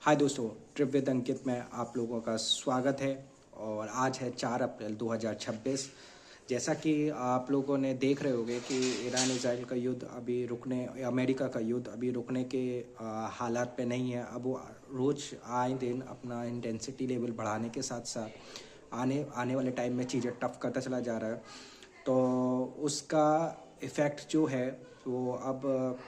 हाय दोस्तों, trip with अंकित में आप लोगों का स्वागत है। और आज है 4 अप्रैल 2026। जैसा कि आप लोगों ने देख रहे होंगे कि ईरान इजराइल का युद्ध अभी रुकने, अमेरिका का युद्ध अभी रुकने के हालात पे नहीं है। अब वो रोज़ आए दिन अपना इंटेंसिटी लेवल बढ़ाने के साथ साथ आने आने वाले टाइम में चीज़ें टफ करता चला जा रहा है। तो उसका इफ़ेक्ट जो है वो अब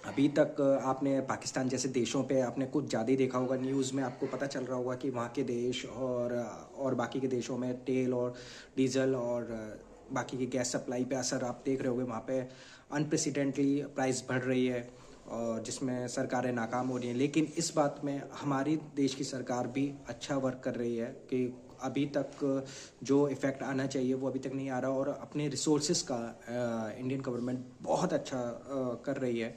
अभी तक आपने पाकिस्तान जैसे देशों पे आपने कुछ ज़्यादा ही देखा होगा। न्यूज़ में आपको पता चल रहा होगा कि वहाँ के देश और बाकी के देशों में तेल और डीजल और बाकी की गैस सप्लाई पे असर आप देख रहे होगे। वहाँ पे अनप्रेसिडेंटली प्राइस बढ़ रही है और जिसमें सरकारें नाकाम हो रही हैं। लेकिन इस बात में हमारी देश की सरकार भी अच्छा वर्क कर रही है कि अभी तक जो इफ़ेक्ट आना चाहिए वो अभी तक नहीं आ रहा। और अपने रिसोर्सेज का इंडियन गवर्नमेंट बहुत अच्छा कर रही है।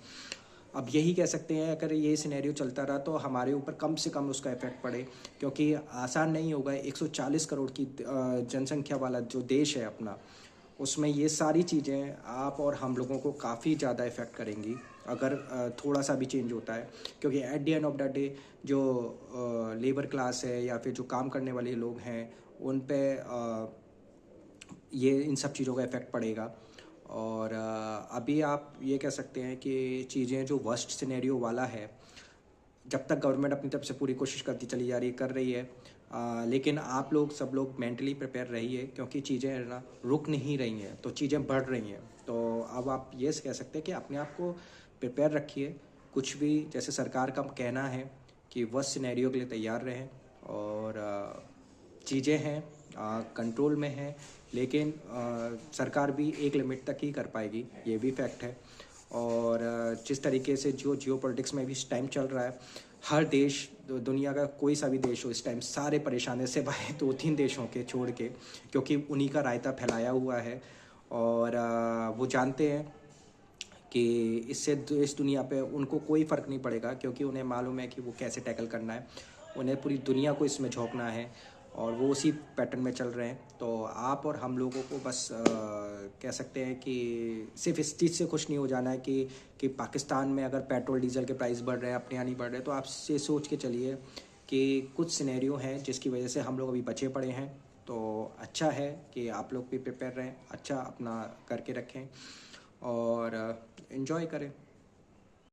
अब यही कह सकते हैं, अगर ये सिनेरियो चलता रहा तो हमारे ऊपर कम से कम उसका इफ़ेक्ट पड़े, क्योंकि आसान नहीं होगा। 140 करोड़ की जनसंख्या वाला जो देश है अपना, उसमें ये सारी चीज़ें आप और हम लोगों को काफ़ी ज़्यादा इफ़ेक्ट करेंगी अगर थोड़ा सा भी चेंज होता है। क्योंकि at the end of the day जो लेबर क्लास है या फिर जो काम करने वाले लोग हैं उन पे ये इन सब चीज़ों का इफ़ेक्ट पड़ेगा। और अभी आप ये कह सकते हैं कि चीज़ें जो वर्स्ट सिनेरियो वाला है, जब तक गवर्नमेंट अपनी तरफ से पूरी कोशिश करती चली जा रही कर रही है, लेकिन आप लोग सब लोग मेंटली प्रिपेयर रहिए, क्योंकि चीज़ें है ना रुक नहीं रही हैं, तो चीज़ें बढ़ रही हैं। तो अब आप ये कह सकते हैं कि अपने आप को प्रिपेयर रखिए। कुछ भी जैसे सरकार का कहना है कि वर्स्ट सिनेरियो के लिए तैयार रहें। और चीज़ें हैं कंट्रोल में हैं, लेकिन सरकार भी एक लिमिट तक ही कर पाएगी, ये भी फैक्ट है। और जिस तरीके से जो जियो पॉलिटिक्स में भी इस टाइम चल रहा है, हर देश, दुनिया का कोई सा भी देश हो इस टाइम सारे परेशान है, सिवाय 2-3 देशों के छोड़ के, क्योंकि उन्हीं का रायता फैलाया हुआ है। और वो जानते हैं कि इससे इस दुनिया पे उनको कोई फ़र्क नहीं पड़ेगा, क्योंकि उन्हें मालूम है कि वो कैसे टैकल करना है। उन्हें पूरी दुनिया को इसमें झोंकना है और वो उसी पैटर्न में चल रहे हैं। तो आप और हम लोगों को बस कह सकते हैं कि सिर्फ इस चीज़ से खुश नहीं हो जाना है कि पाकिस्तान में अगर पेट्रोल डीजल के प्राइस बढ़ रहे हैं, अपने यहाँ नहीं बढ़ रहे, तो आप से सोच के चलिए कि कुछ सिनेरियो हैं जिसकी वजह से हम लोग अभी बचे पड़े हैं। तो अच्छा है कि आप लोग भी प्रिपेयर रहें, अच्छा अपना करके रखें और इन्जॉय करें।